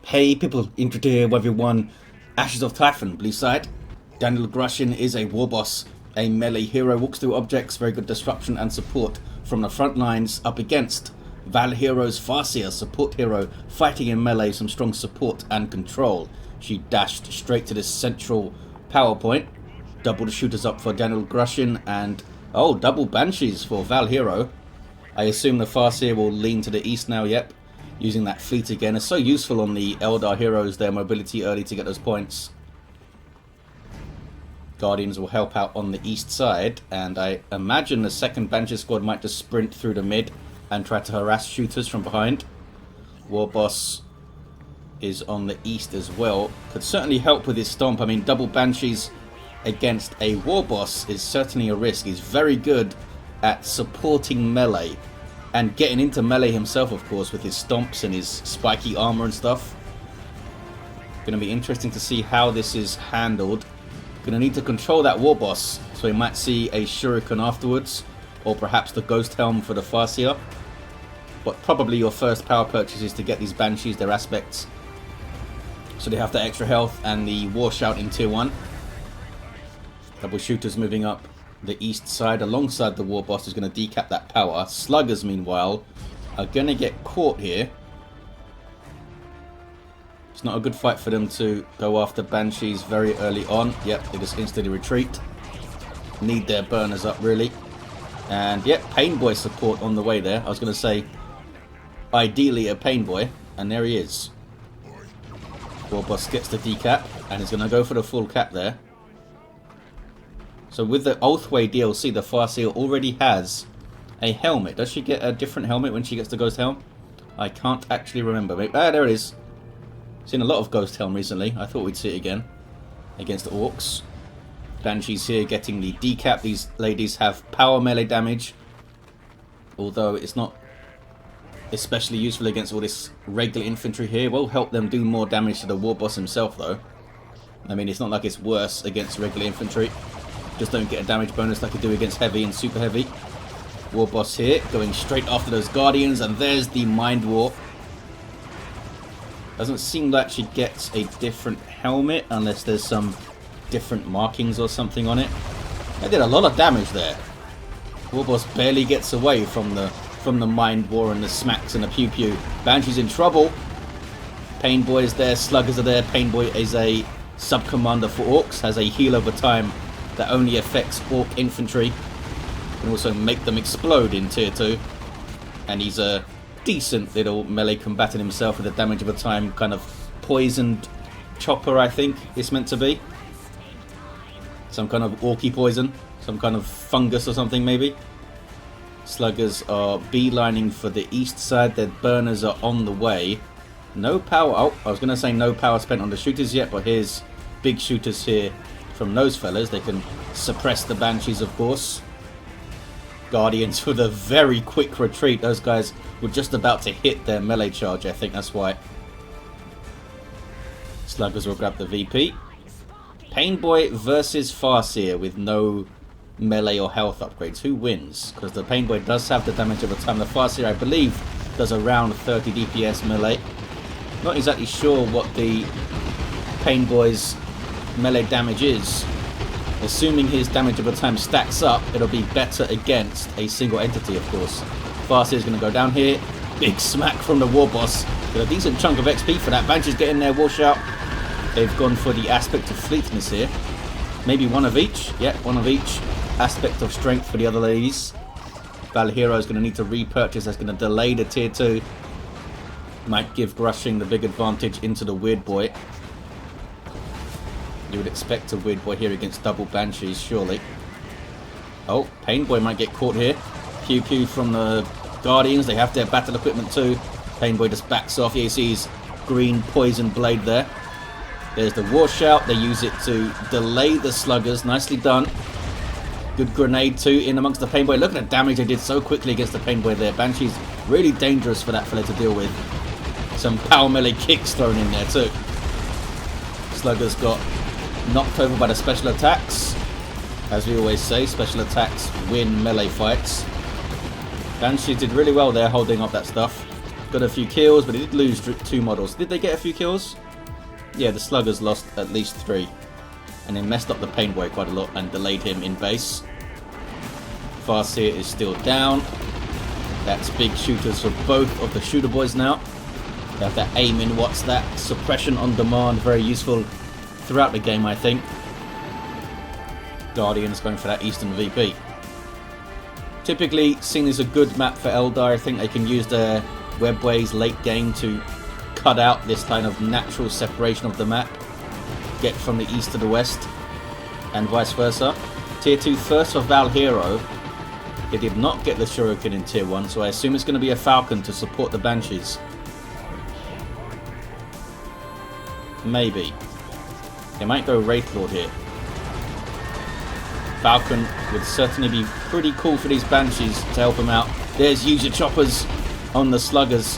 Hey people, intro everyone. Ashes of Typhon, blue side. DanielGrushin is a Warboss, a melee hero, walks through objects, very good disruption and support from the front lines up against Val.Hero's Farseer, support hero, fighting in melee, some strong support and control. She dashed straight to this central power point. Double the shooters up for DanielGrushin and, oh, double Banshees for Val.Hero. I assume the Farseer will lean to the east now, yep. Using that fleet again is so useful on the Eldar heroes, their mobility early to get those points. Guardians will help out on the east side, and I imagine the second Banshee squad might just sprint through the mid and try to harass shooters from behind. Warboss is on the east as well. Could certainly help with his stomp. I mean, double Banshees against a Warboss is certainly a risk. He's very good at supporting melee. And getting into melee himself, of course, with his stomps and his spiky armor and stuff. Going to be interesting to see how this is handled. Going to need to control that Warboss, so we might see a Shuriken afterwards, or perhaps the Ghost Helm for the Farseer. But probably your first power purchase is to get these Banshees, their aspects, so they have the extra health and the War Shout in tier 1. Double shooters moving up the east side alongside the Warboss is going to decap that power. Sluggers, meanwhile, are going to get caught here. It's not a good fight for them to go after Banshees very early on. Yep, they just instantly retreat. Need their burners up, really. And yep, Painboy support on the way there. I was going to say, ideally a Painboy, and there he is. Warboss gets the decap, and he's going to go for the full cap there. So with the Oathway DLC, the Farseer already has a helmet. Does she get a different helmet when she gets the Ghost Helm? I can't actually remember. Ah, there it is. Seen a lot of Ghost Helm recently. I thought we'd see it again against the Orks. Banshees here getting the decap. These ladies have power melee damage, although it's not especially useful against all this regular infantry here. Will help them do more damage to the Warboss himself, though. I mean, it's not like it's worse against regular infantry. Just don't get a damage bonus like you do against heavy and super heavy. Warboss here, going straight after those Guardians, and there's the Mind War. Doesn't seem like she gets a different helmet, unless there's some different markings or something on it. They did a lot of damage there. Warboss barely gets away from the Mind War and the smacks and the pew pew. Banshee's in trouble. Painboy is there, Sluggers are there. Painboy is a sub-commander for Orks, has a heal over time that only affects Orc infantry. Can also make them explode in tier 2. And he's a decent little melee combatant himself with a damage over time kind of poisoned chopper, I think it's meant to be. Some kind of orky poison. Some kind of fungus or something, maybe. Sluggers are beelining for the east side. Their burners are on the way. No power. Oh, I was going to say no power spent on the shooters yet, but here's big shooters here from those fellas. They can suppress the Banshees, of course. Guardians with a very quick retreat. Those guys were just about to hit their melee charge, I think that's why. Sluggers will grab the VP. Painboy versus Farseer with no melee or health upgrades. Who wins? Because the Painboy does have the damage over time. The Farseer, I believe, does around 30 DPS melee. Not exactly sure what the Painboy's melee damage is. Assuming his damage over time stacks up, it'll be better against a single entity, of course. Farseer is going to go down here. Big smack from the Warboss. Got a decent chunk of XP for that. Banshee's getting their War Shout. They've gone for the aspect of fleetness here. Maybe one of each. Yeah, one of each. Aspect of strength for the other ladies. Val.Hero is going to need to repurchase. That's going to delay the tier 2. Might give Grushin the big advantage into the Weird Boy. You would expect a Weird Boy here against double Banshees, surely. Oh, Painboy might get caught here. Pew pew from the Guardians. They have their battle equipment too. Painboy just backs off. You see his green poison blade there. There's the War Shout. They use it to delay the Sluggers. Nicely done. Good grenade too in amongst the Painboy. Look at the damage they did so quickly against the Painboy there. Banshee's really dangerous for that fella to deal with. Some power melee kicks thrown in there too. Sluggers got knocked over by the special attacks. As we always say, special attacks win melee fights. Banshee did really well there holding up that stuff. Got a few kills, but he did lose 2 models. Did they get a few kills? Yeah, the sluggers lost at least 3. And they messed up the paintboy quite a lot and delayed him in base. Farseer is still down. That's big shooters for both of the shooter boys now. They have to aim in what's that? Suppression on demand. Very useful throughout the game, I think. Guardian's going for that Eastern VP. Typically, seen as a good map for Eldar. I think they can use their webways late game to cut out this kind of natural separation of the map. Get from the east to the west, and vice versa. Tier 2 first for Val.Hero. They did not get the Shuriken in Tier 1, so I assume it's going to be a Falcon to support the Banshees. Maybe. They might go Wraith Lord here. Falcon would certainly be pretty cool for these Banshees to help them out. There's use your choppers on the sluggers.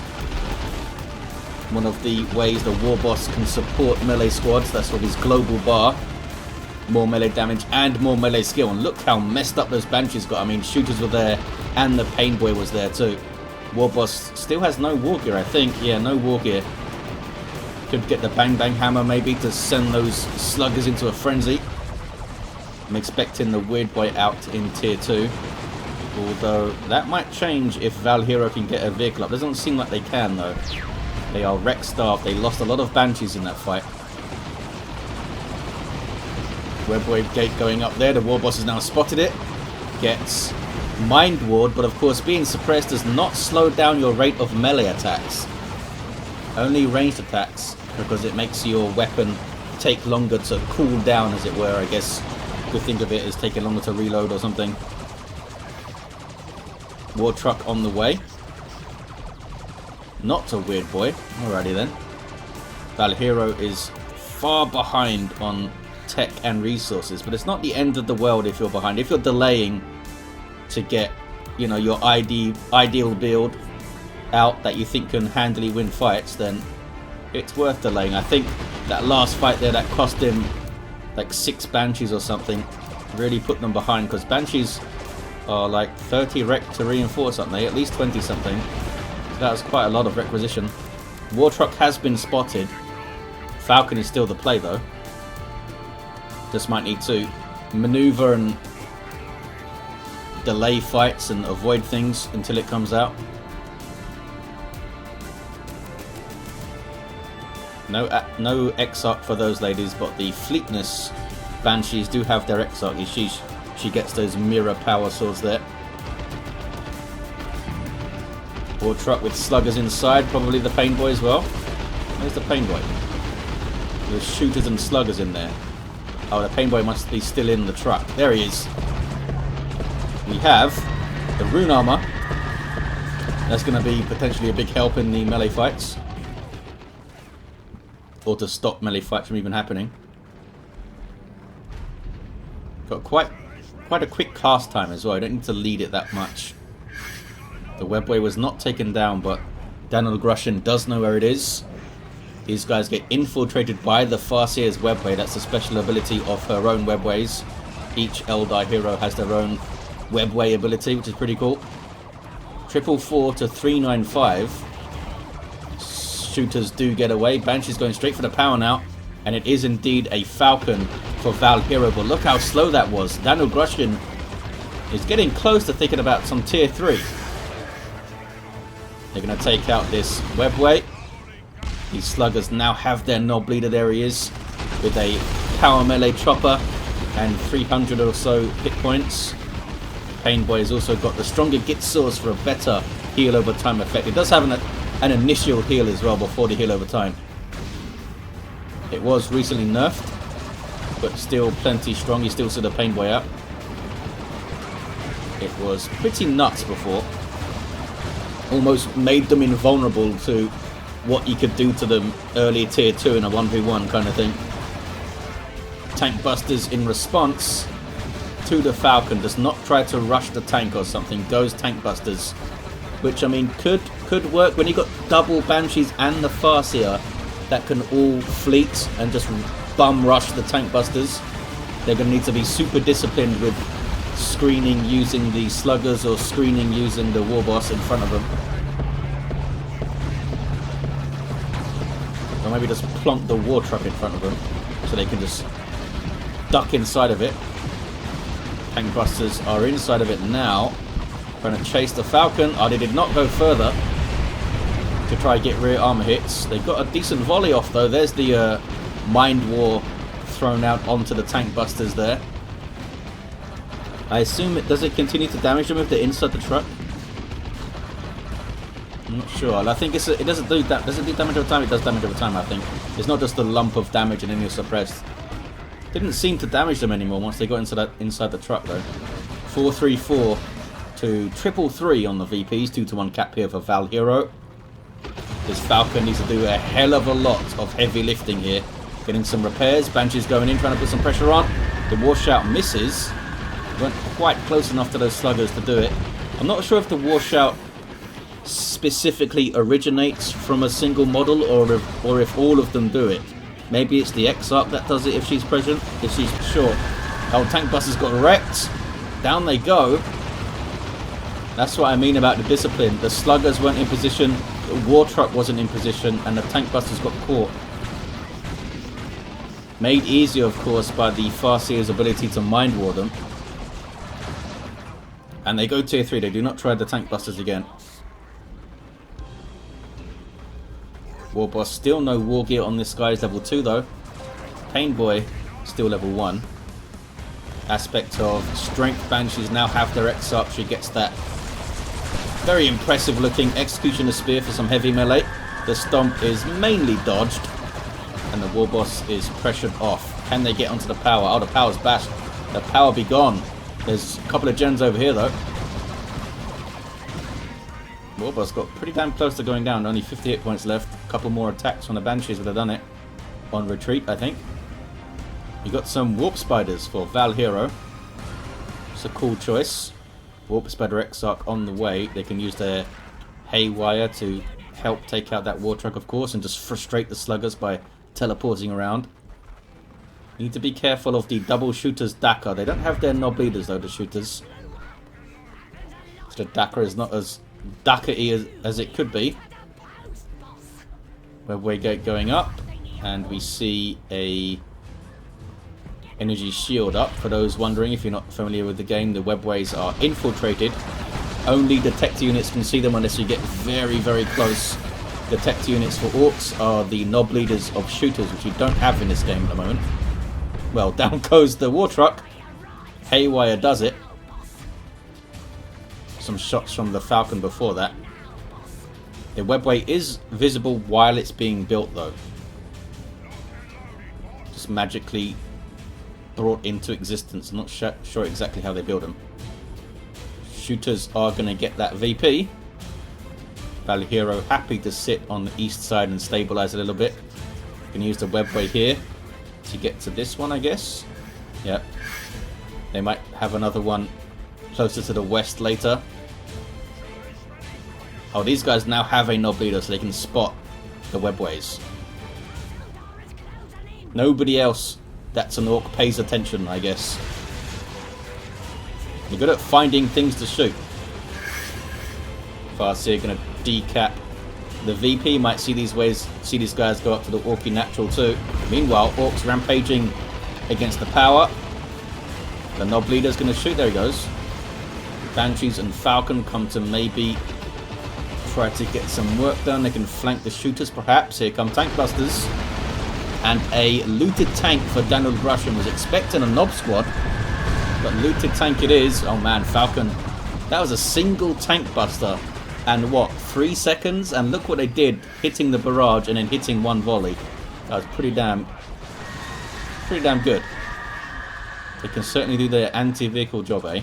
One of the ways the Warboss can support melee squads. That's with his global bar. More melee damage and more melee skill. And look how messed up those Banshees got. I mean, shooters were there and the Painboy was there too. Warboss still has no war gear, I think. Yeah, no war gear. Could get the Bang Bang Hammer maybe to send those sluggers into a frenzy. I'm expecting the Weird Boy out in Tier 2. Although that might change if Val.Hero can get a vehicle up. Doesn't seem like they can though. They are wreck starved. They lost a lot of Banshees in that fight. Webwave gate going up there. The Warboss has now spotted it. Gets Mind Ward, but of course being suppressed does not slow down your rate of melee attacks. Only ranged attacks, because it makes your weapon take longer to cool down, as it were. I guess you could think of it as taking longer to reload or something. War truck on the way. Not a Weird Boy. Alrighty then. Val.Hero is far behind on tech and resources, but it's not the end of the world if you're behind. If you're delaying to get, you know, your ideal build out that you think can handily win fights, then it's worth delaying. I think that last fight there that cost him like 6 Banshees or something really put them behind, because Banshees are like 30 rec to reinforce, aren't they? At least 20 something. So that was quite a lot of requisition. War truck has been spotted. Falcon is still the play though. Just might need to maneuver and delay fights and avoid things until it comes out. No Exarch for those ladies, but the Fleetness Banshees do have their Exarch. She gets those mirror power swords there. War truck with sluggers inside, probably the Painboy as well. Where's the Painboy? There's shooters and sluggers in there. Oh, the Painboy must be still in the truck. There he is. We have the Rune Armor. That's going to be potentially a big help in the melee fights. Or to stop melee fights from even happening. Got quite a quick cast time as well. I don't need to lead it that much. The Webway was not taken down, but DanielGrushin does know where it is. These guys get infiltrated by the Farseer's Webway. That's a special ability of her own Webways. Each Eldar hero has their own Webway ability, which is pretty cool. 444 to 395. Shooters do get away. Banshee's going straight for the power now. And it is indeed a Falcon for Val.Hero. But look how slow that was. DanielGrushin is getting close to thinking about some Tier 3. They're going to take out this Webway. These sluggers now have their knob leader. There he is, with a power melee chopper and 300 or so hit points. Painboy has also got the stronger Git Source for a better heal over time effect. It does have an initial heal as well before the heal over time. It was recently nerfed, but still plenty strong. You still see the Painboy out. It was pretty nuts before. Almost made them invulnerable to what you could do to them early Tier 2 in a 1v1 kind of thing. Tank Busters in response to the Falcon does not try to rush the tank or something. Goes Tank Busters, which I mean could work when you got double Banshees and the Farseer that can all fleet and just bum rush the Tank Busters. They're going to need to be super disciplined with screening using the sluggers or screening using the Warboss in front of them. So maybe just plonk the war truck in front of them so they can just duck inside of it. Tank busters are inside of it now. Trying to chase the Falcon. Oh, they did not go further to try and get rear armor hits. They got a decent volley off though. There's the Mind War thrown out onto the tank busters there. I assume does it continue to damage them if they're inside the truck? I'm not sure. I think it doesn't do that. Does it do damage over time? It does damage over time, I think. It's not just a lump of damage and then you're suppressed. Didn't seem to damage them anymore once they got inside the truck though. 4-3-4 to 3-3 on the VPs. 2-1 cap here for Val.Hero. This Falcon needs to do a hell of a lot of heavy lifting here. Getting some repairs. Banshee's going in, trying to put some pressure on. The washout misses. Weren't quite close enough to those sluggers to do it. I'm not sure if the washout specifically originates from a single model or if all of them do it. Maybe it's the Exarch that does it if she's present, if she's short. Oh, tank busters got wrecked. Down they go. That's what I mean about the discipline. The sluggers weren't in position, the war truck wasn't in position, and the tank busters got caught. Made easier, of course, by the Farseer's ability to mind war them. And they go tier 3. They do not try the tank busters again. Warboss still no war gear on this guy. Is level 2 though. Pain Boy still level 1. Aspect of strength. Banshees now have their Exarch. She gets that very impressive looking Executioner Spear for some heavy melee. The Stomp is mainly dodged. And the Warboss is pressured off. Can they get onto the power? Oh, the power's bashed. The power be gone. There's a couple of gens over here though. Warboss got pretty damn close to going down. Only 50 hit points left. A couple more attacks on the Banshees would have done it. On retreat, I think. You got some Warp Spiders for Val.Hero. It's a cool choice. Warp Spider Exarch on the way. They can use their Haywire to help take out that war truck, of course, and just frustrate the sluggers by teleporting around. You need to be careful of the double shooters Dakar. They don't have their knob leaders though, the shooters. So the Dakar is not as Dakar-y as it could be. Webway gate going up, and we see a energy shield up. For those wondering, if you're not familiar with the game, the webways are infiltrated. Only detector units can see them unless you get very, very close. Detector units for Orks are the knob leaders of shooters, which you don't have in this game at the moment. Well, down goes the war truck. Haywire does it. Some shots from the Falcon before that. The webway is visible while it's being built though. Just magically brought into existence. I'm not sure exactly how they build them. Shooters are going to get that VP. Val.Hero happy to sit on the east side and stabilize a little bit. You can use the webway here to get to this one, I guess. Yep. They might have another one closer to the west later. Oh, these guys now have a knob leader so they can spot the webways. Nobody else that's an Orc pays attention, I guess. You're good at finding things to shoot. Farseer gonna decap the VP. Might see these guys go up to the Orky natural too. Meanwhile, Orcs rampaging against the power. The knob leader's gonna shoot. There he goes. Banshees and Falcon come to maybe try to get some work done. They can flank the shooters perhaps. Here come tank busters. And a looted tank for DanielGrushin. Was expecting a knob squad, but looted tank it is. Oh man, Falcon. That was a single tank buster. And what, 3 seconds? And look what they did, hitting the barrage and then hitting one volley. That was pretty damn good. They can certainly do their anti-vehicle job, eh?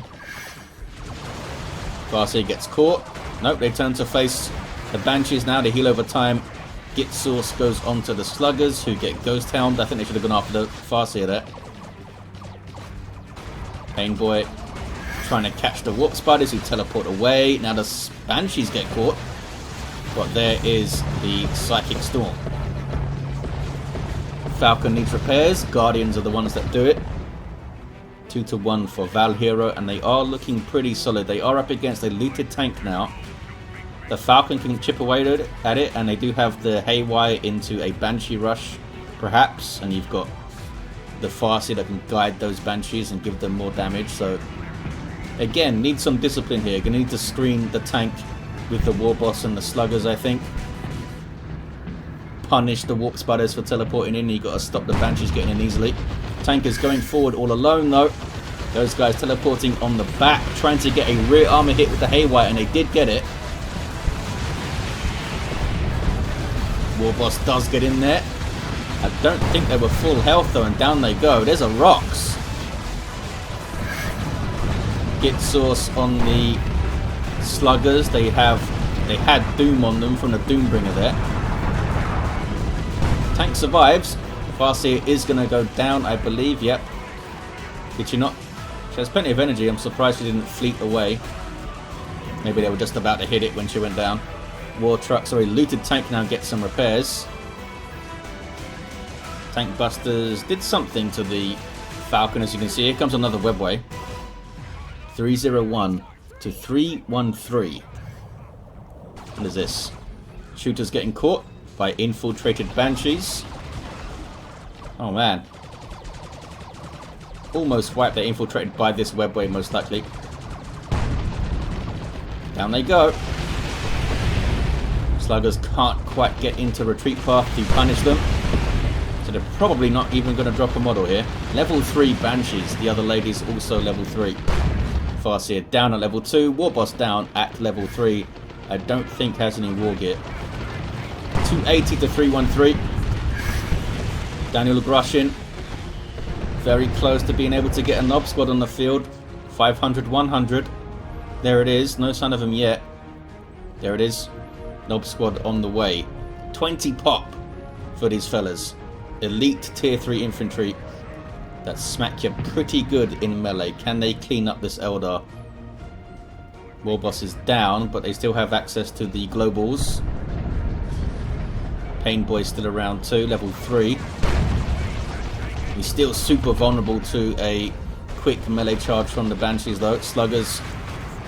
Farseer gets caught. Nope, they turn to face the Banshees now. They heal over time. Git Source goes onto the Sluggers, who get Ghost Helmed. I think they should have gone after the Farseer there. Pain Boy trying to catch the Warp Spiders, who teleport away. Now the Banshees get caught. But there is the Psychic Storm. Falcon needs repairs. Guardians are the ones that do it. 2-1 for Val.Hero, and they are looking pretty solid. They are up against a looted tank now. The Falcon can chip away at it, and they do have the Haywire into a Banshee Rush, perhaps, and you've got the Farseer that can guide those Banshees and give them more damage. So again, need some discipline here. Gonna need to screen the tank with the Warboss and the Sluggers, I think. Punish the Warp Spiders for teleporting in. You gotta stop the Banshees getting in easily. Tank is going forward all alone though. Those guys teleporting on the back, trying to get a rear armor hit with the Haywire, and they did get it. Warboss does get in there. I don't think they were full health though, and down they go. There's a Rocks. Git source on the Sluggers. They had Doom on them from the Doombringer there. Tank survives. Farseer is going to go down, I believe. Yep. Did she not? She has plenty of energy. I'm surprised she didn't fleet away. Maybe they were just about to hit it when she went down. Looted tank now gets some repairs. Tank busters did something to the Falcon, as you can see. Here comes another webway. 301 to 313. What is this? Shooters getting caught by infiltrated Banshees. Oh man. Almost wiped. They're infiltrated by this webway, most likely. Down they go. Sluggers can't quite get into retreat path to punish them. So they're probably not even going to drop a model here. Level 3 Banshees. The other lady's also level 3. Farseer down at level 2. Warboss down at level 3. I don't think has any war gear. 280 to 313. DanielGrushin very close to being able to get a Nob Squad on the field. 500, 100. There it is. No sign of him yet. There it is. Nob Squad on the way. 20 pop for these fellas. Elite tier 3 infantry that smack you pretty good in melee. Can they clean up this Eldar? Warboss is down, but they still have access to the globals. Painboy's still around too, level 3. He's still super vulnerable to a quick melee charge from the Banshees though. Sluggers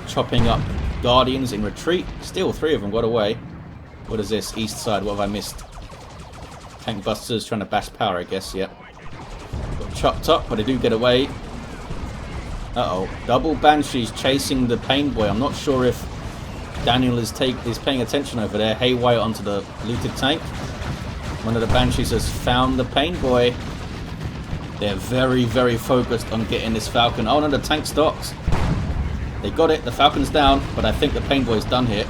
chopping up Guardians in retreat. Still 3 of them got away. What is this? East side, what have I missed? Tank busters trying to bash power, I guess, yep. Got chopped up, but they do get away. Uh-oh. Double Banshees chasing the Painboy. I'm not sure if Daniel is paying attention over there. Haywire onto the looted tank. One of the Banshees has found the Painboy. They're very, very focused on getting this Falcon. Oh no, the tank stops. They got it. The Falcon's down, but I think the Painboy's done here.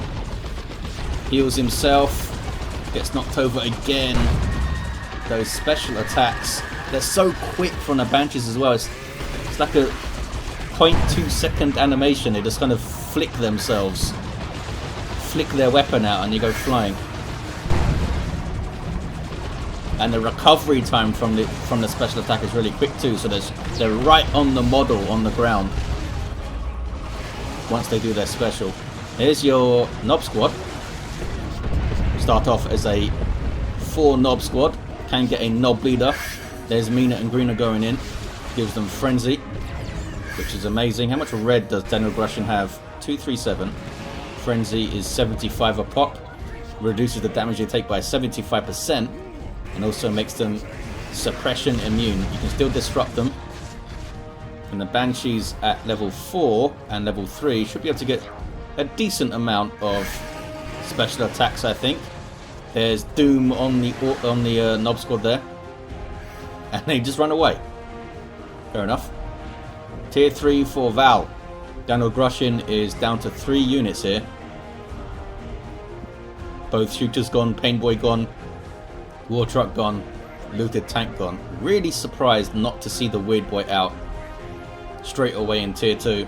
Heals himself. Gets knocked over again. Those special attacks. They're so quick from the Banshees as well. It's like a 0.2 second animation. They just kind of flick themselves. Flick their weapon out and you go flying. And the recovery time from the special attack is really quick too. So they're right on the model on the ground once they do their special. Here's your Nob Squad. Start off as a 4 Nob Squad. Can get a Nob Leader. There's Mina and Greener going in. Gives them Frenzy, which is amazing. How much red does DanielGrushin have? 237. Frenzy is 75 a pop. Reduces the damage they take by 75%. And also makes them suppression immune. You can still disrupt them. And the Banshees at level 4 and level 3 should be able to get a decent amount of special attacks, I think. There's Doom on the Nob Squad there. And they just run away. Fair enough. Tier 3 for Val. DanielGrushin is down to 3 units here. Both shooters gone, Painboy gone, War Truck gone, looted tank gone. Really surprised not to see the Weird Boy out straight away in tier 2.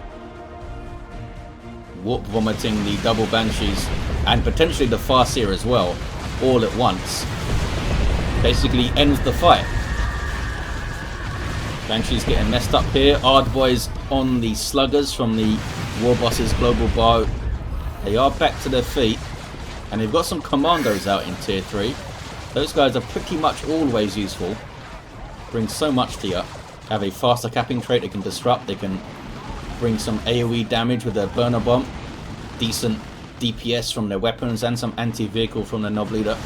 Warp vomiting the double Banshees and potentially the Farseer as well, all at once. Basically ends the fight. Banshees getting messed up here. Ardboys on the Sluggers from the Warboss's global bar. They are back to their feet. And they've got some commandos out in tier 3. Those guys are pretty much always useful. Bring so much to you. Have a faster capping trait. They can disrupt. They can bring some AoE damage with their burner bomb. Decent DPS from their weapons and some anti-vehicle from the Nob Leader.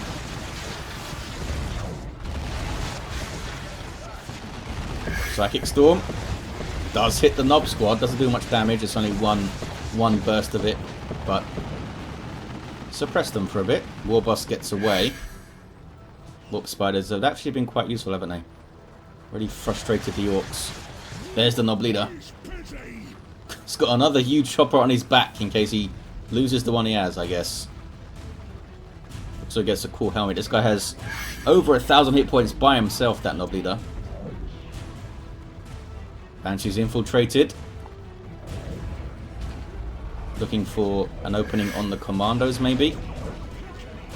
Psychic Storm does hit the Nob Squad, doesn't do much damage, it's only one burst of it, but suppress them for a bit. Warboss gets away. Warp Spiders have actually been quite useful, haven't they? Really frustrated the Orks. There's the Nob Leader. He's got another huge chopper on his back in case he loses the one he has, I guess. Also gets a cool helmet. This guy has over 1,000 hit points by himself, that Nob Leader. Banshee's infiltrated. Looking for an opening on the commandos, maybe.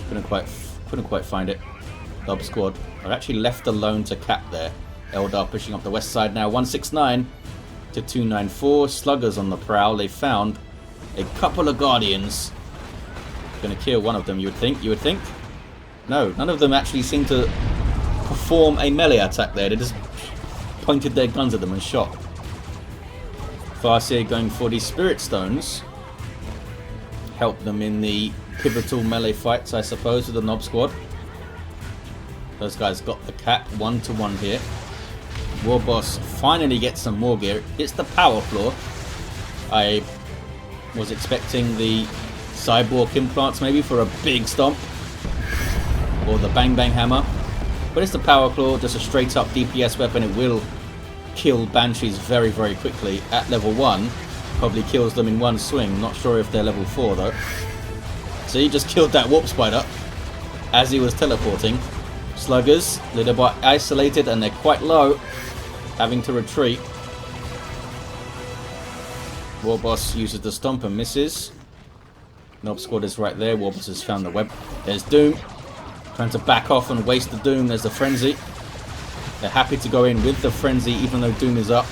Couldn't quite find it. Nob Squad are actually left alone to cap there. Eldar pushing up the west side now. 169 to 294. Sluggers on the prowl. They found a couple of Guardians. Gonna kill one of them, you would think. No, none of them actually seem to perform a melee attack there. They just pointed their guns at them and shot. Farseer going for these Spirit Stones. Help them in the pivotal melee fights, I suppose, with the Nob Squad. Those guys got the cap 1-to-1 here. Warboss finally gets some more gear. It's the Power Claw. I was expecting the Cyborg implants maybe for a big stomp. Or the Bang Bang Hammer. But it's the Power Claw, just a straight up DPS weapon. It will kill Banshees very, very quickly. At level 1, probably kills them in one swing. Not sure if they're level 4 though. So he just killed that Warp Spider as he was teleporting. Sluggers, little bit isolated and they're quite low, having to retreat. Warboss uses the stomp and misses. Nob Squad is right there. Warboss has found the web. There's Doom, trying to back off and waste the Doom. There's the Frenzy. They're happy to go in with the Frenzy even though Doom is up.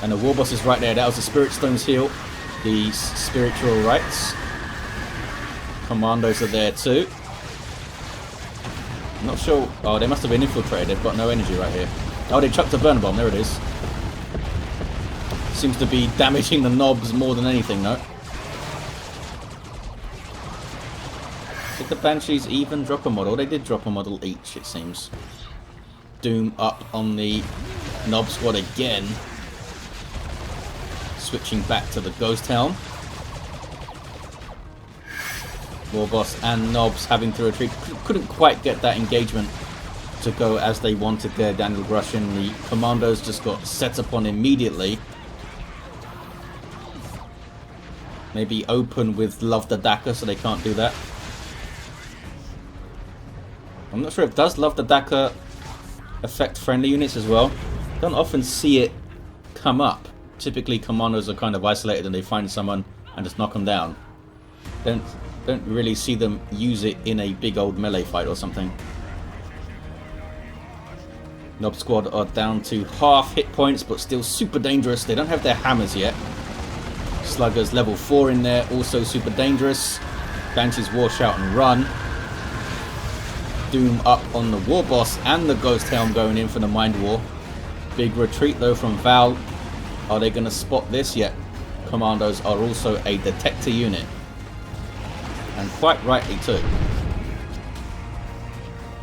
And the Warboss is right there. That was the Spirit Stone's heal. The Spiritual Rights. Commandos are there too. Not sure. Oh, they must have been infiltrated. They've got no energy right here. Oh, they chucked a burn bomb. There it is. Seems to be damaging the knobs more than anything, though. Did the Banshees even drop a model? They did drop a model each, it seems. Doom up on the Nob Squad again. Switching back to the Ghost Helm. Warboss and Nobs having to retreat. Couldn't quite get that engagement to go as they wanted there, DanielGrushin. The commandos just got set upon immediately. Maybe open with Love the Daka so they can't do that. I'm not sure if does Love the Daka affect friendly units as well. Don't often see it come up. Typically commandos are kind of isolated and they find someone and just knock them down. Don't really see them use it in a big old melee fight or something. Nob Squad are down to half hit points but still super dangerous. They don't have their hammers yet. Sluggers level 4 in there, also super dangerous. Banshees wash out and run. Doom up on the Warboss and the Ghost Helm going in for the Mind War. Big retreat though from Val. Are they going to spot this yet? Commandos are also a detector unit. And quite rightly too.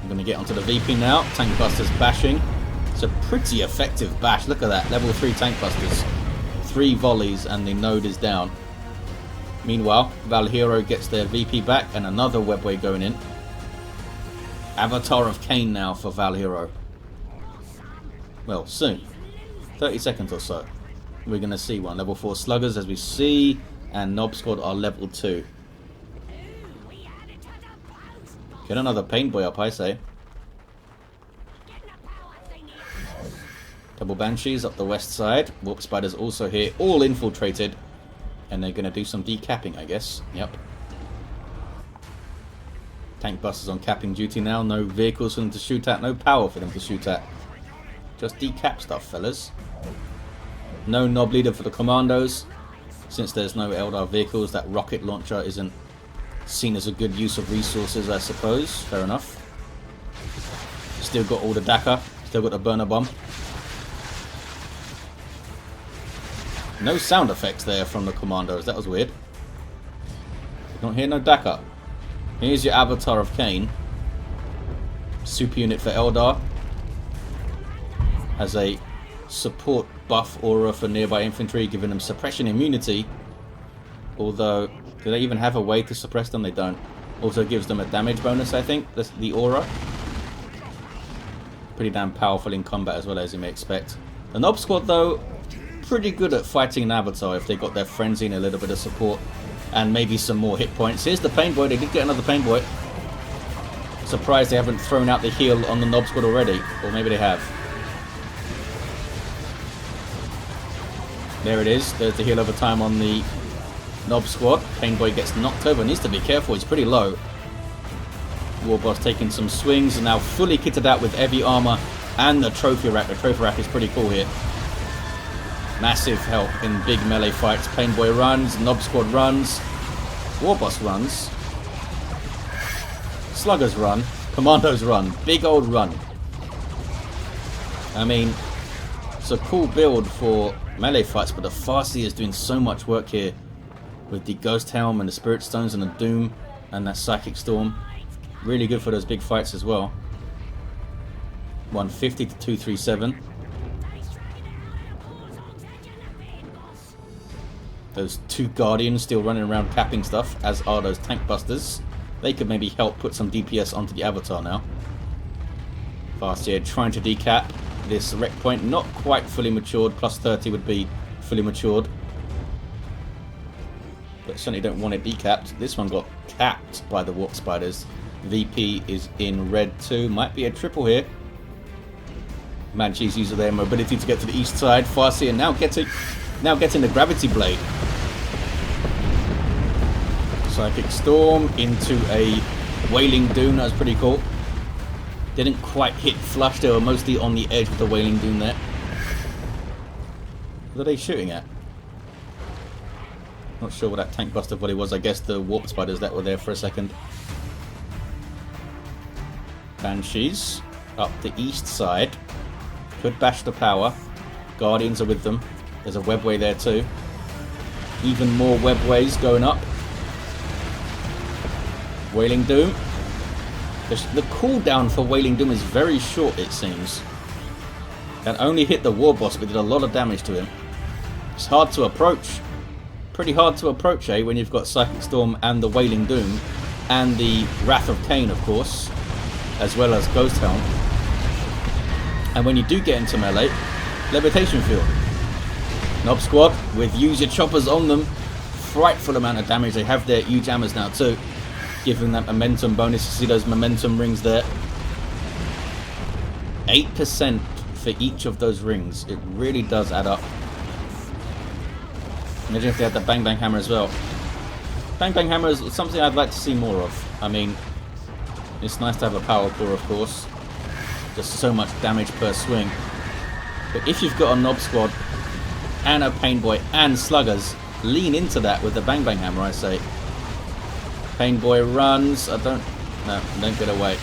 I'm going to get onto the VP now. Tank Busters bashing. It's a pretty effective bash. Look at that. Level 3 Tank Busters. 3 volleys and the node is down. Meanwhile, Val.Hero gets their VP back and another webway going in. Avatar of Cain now for Val.Hero. Well, soon. 30 seconds or so. We're going to see one. Level 4 Sluggers as we see. And Nob Squad are level 2. Get another Pain Boy up, I say. Double Banshees up the west side. Warp Spiders also here, all infiltrated. And they're going to do some decapping, I guess. Yep. Tank Busters on capping duty now. No vehicles for them to shoot at. No power for them to shoot at. Just decap stuff, fellas. No Nob Leader for the Commandos. Since there's no Eldar vehicles, that rocket launcher isn't seen as a good use of resources, I suppose. Fair enough. Still got all the Daka. Still got the burner bomb. No sound effects there from the Commandos. That was weird. Not here, no Dakar. Here's your Avatar of Cain. Super unit for Eldar. Has a support buff aura for nearby infantry, giving them suppression immunity. Although, do they even have a way to suppress them? They don't. Also gives them a damage bonus, I think, the aura. Pretty damn powerful in combat as well, as you may expect. The Nob Squad, though, pretty good at fighting an Avatar if they got their frenzy and a little bit of support. And maybe some more hit points. Here's the Pain Boy. They did get another Pain Boy. Surprised they haven't thrown out the heal on the Nob Squad already. Or maybe they have. There it is. There's the heal over time on the Nob Squad. Pain Boy gets knocked over. Needs to be careful. He's pretty low. Warboss taking some swings and now fully kitted out with heavy armor and the trophy rack. The trophy rack is pretty cool here. Massive help in big melee fights. Pain Boy runs. Nob Squad runs. Warboss runs. Sluggers run. Commandos run. Big old run. I mean, it's a cool build for melee fights, but the Farseer is doing so much work here with the Ghost Helm and the Spirit Stones and the Doom and that Psychic Storm. Really good for those big fights as well. 150 to 237. Those two Guardians still running around capping stuff, as are those Tank Busters. They could maybe help put some DPS onto the Avatar now. Farseer trying to decap this wreck point. Not quite fully matured. Plus 30 would be fully matured. But certainly don't want it decapped. This one got capped by the Warp Spiders. VP is in red too. Might be a triple here. Manchies using their mobility to get to the east side. Farseer now getting the Gravity Blade. Psychic Storm into a Wailing Doom. That was pretty cool. Didn't quite hit flush. They were mostly on the edge with the Wailing Doom there. What are they shooting at? Not sure what that Tank Buster volley was. I guess the Warp Spiders that were there for a second. Banshees up the east side. Could bash the power. Guardians are with them. There's a webway there too. Even more webways going up. Wailing Doom. The cooldown for Wailing Doom is very short, it seems. Can only hit the Warboss, but did a lot of damage to him. It's hard to approach. Pretty hard to approach, eh, when you've got Psychic Storm and the Wailing Doom. And the Wrath of Cain, of course. As well as Ghost Helm. And when you do get into melee, Levitation Field. Nob Squad with use your choppers on them. Frightful amount of damage. They have their huge hammers now too. Giving that momentum bonus. You see those momentum rings there. 8% for each of those rings. It really does add up. Imagine if they had the Bang Bang Hammer as well. Bang Bang Hammer is something I'd like to see more of. I mean, it's nice to have a power core, of course. Just so much damage per swing. But if you've got a Nob Squad and a Pain Boy and Sluggers, lean into that with the Bang Bang Hammer, I say. Pain Boy runs. Don't get away.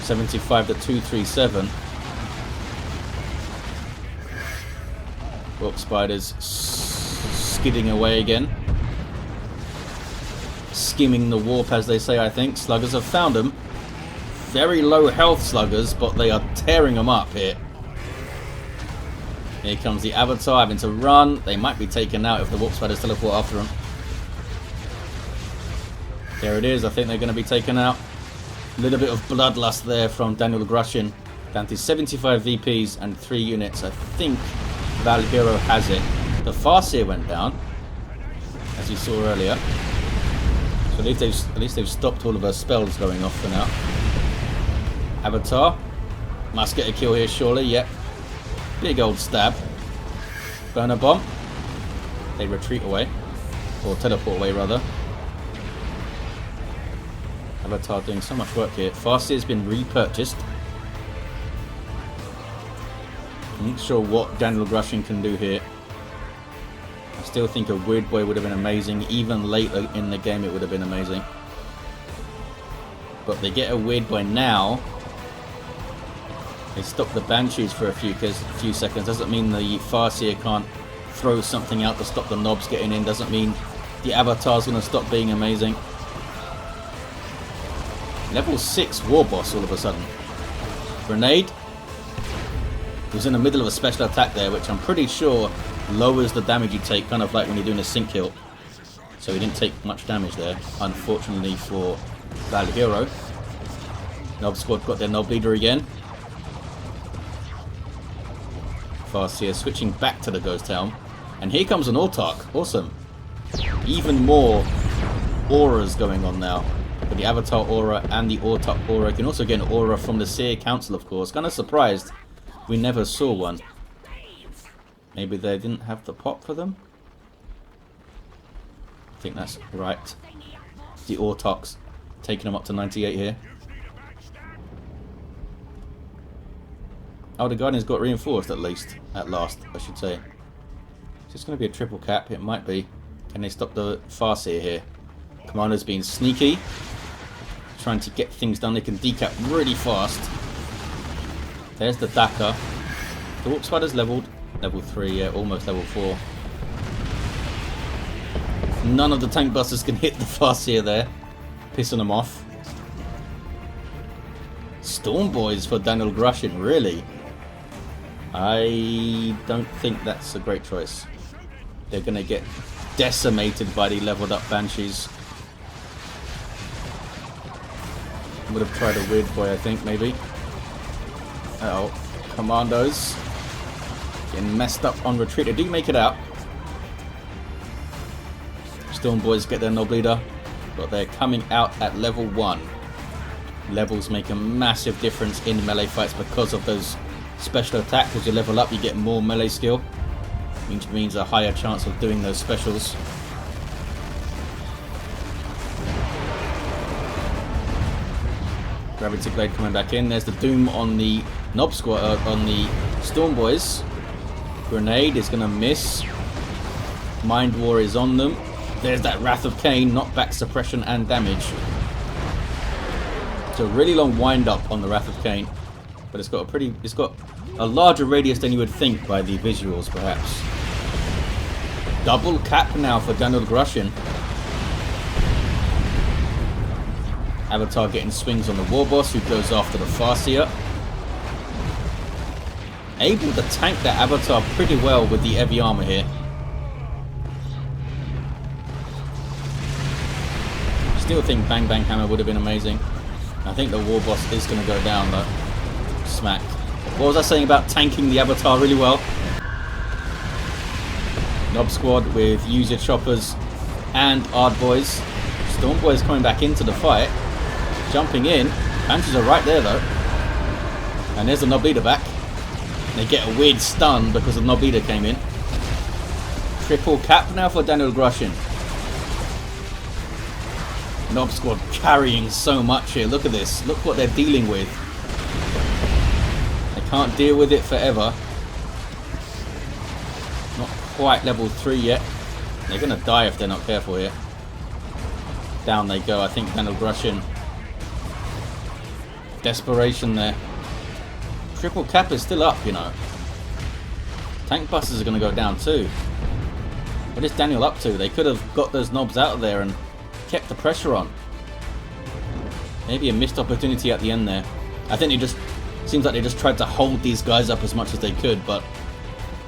75 to 237. Warp Spiders skidding away again. Skimming the warp, as they say, I think. Sluggers have found them. Very low health Sluggers, but they are tearing them up here. Here comes the Avatar having to run. They might be taken out if the Warp Spiders teleport after them. There it is. I think they're going to be taken out. A little bit of bloodlust there from DanielGrushin. Down to 75 VPs and 3 units. I think Val.Hero has it. The Farseer went down, as you saw earlier. So at least they've stopped all of her spells going off for now. Avatar. Must get a kill here, surely. Yep. Big old stab. Burner bomb. They retreat away. Or teleport away, rather. Avatar doing so much work here. Farseer's been repurchased. I'm not sure what DanielGrushin can do here. I still think a Weird Boy would have been amazing. Even later in the game it would have been amazing. But they get a Weird Boy now. They stop the Banshees for a few seconds. Doesn't mean the Farseer can't throw something out to stop the Nobs getting in. Doesn't mean the Avatar's going to stop being amazing. Level 6 Warboss all of a sudden. Grenade. He was in the middle of a special attack there, which I'm pretty sure lowers the damage you take, kind of like when you're doing a sync kill. So he didn't take much damage there, unfortunately for Val.Hero. Nob squad got their Nob leader again. Farseer switching back to the Ghost Helm. And here comes an Autark. Awesome. Even more auras going on now. With the Avatar aura and the Autark aura. You can also get an aura from the Seer Council, of course. Kind of surprised we never saw one. Maybe they didn't have the pop for them? I think that's right. The Autarks taking them up to 98 here. Oh, the Guardian's got reinforced at least. At last, I should say. Is this going to be a triple cap? It might be. Can they stop the Farseer here? Commander's being sneaky. Trying to get things done. They can decap really fast. There's the Daka. The Orc Spider's leveled. Level 3, yeah, almost level 4. None of the tank busters can hit the Farseer there. Pissing them off. Storm Boys for DanielGrushin, really? I don't think that's a great choice. They're going to get decimated by the leveled up Banshees. Would have tried a Weird Boy, I think, maybe. Uh oh, Commandos. Getting messed up on retreat. They do make it out. Storm Boys get their Nob leader, but they're coming out at level 1. Levels make a massive difference in melee fights because of those special attacks. As you level up, you get more melee skill, which means a higher chance of doing those specials. Gravity Blade coming back in. There's the Doom on the Nob Squad, on the Storm Boys. Grenade is going to miss. Mind War is on them. There's that Wrath of Cain, knockback, suppression, and damage. It's a really long wind up on the Wrath of Cain, but it's got a larger radius than you would think by the visuals, perhaps. Double cap now for DanielGrushin. Avatar getting swings on the Warboss, who goes after the Farseer. Able to tank that Avatar pretty well with the heavy armor here. Still think Bang Bang Hammer would have been amazing. I think the Warboss is going to go down though. Smack. What was I saying about tanking the Avatar really well? Nob Squad with user choppers and Ard Boys. Storm Boys coming back into the fight. Jumping in. Banshees are right there though. And there's the Nob leader back. They get a weird stun because the Nob leader came in. Triple cap now for DanielGrushin. Nob Squad carrying so much here. Look at this. Look what they're dealing with. They can't deal with it forever. Not quite level 3 yet. They're going to die if they're not careful here. Down they go. I think DanielGrushin. Desperation there. Triple cap is still up, you know. Tank busters are going to go down too. What is Daniel up to? They could have got those knobs out of there and kept the pressure on. Maybe a missed opportunity at the end there. I think seems like they just tried to hold these guys up as much as they could, but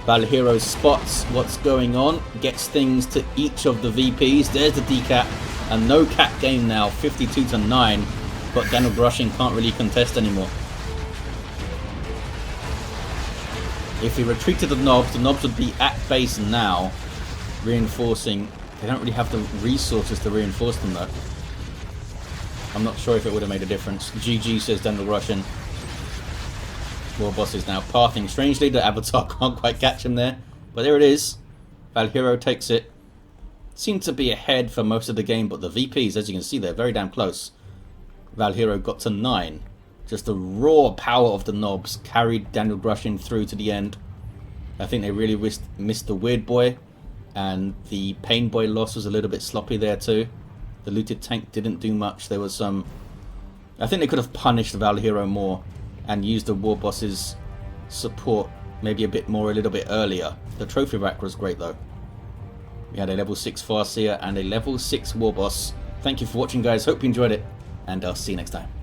Val.Hero spots what's going on, gets things to each of the VPs. There's the decap, a no cap game now, 52-9, but DanielGrushin can't really contest anymore. If he retreated the knobs would be at base now, reinforcing. They don't really have the resources to reinforce them though. I'm not sure if it would have made a difference. GG, says DanielGrushin. Warboss is now pathing strangely. The Avatar can't quite catch him there. But there it is. Val.Hero takes it. Seemed to be ahead for most of the game, but the VPs, as you can see, they're very damn close. Val.Hero got to 9. Just the raw power of the knobs carried DanielGrushin through to the end. I think they really missed the Weird Boy. And the Pain Boy loss was a little bit sloppy there too. The looted tank didn't do much. There was some... I think they could have punished Val.Hero more and used the Warboss's support maybe a bit more, a little bit earlier. The trophy rack was great though. We had a level 6 Farseer and a level 6 Warboss. Thank you for watching, guys. Hope you enjoyed it, and I'll see you next time.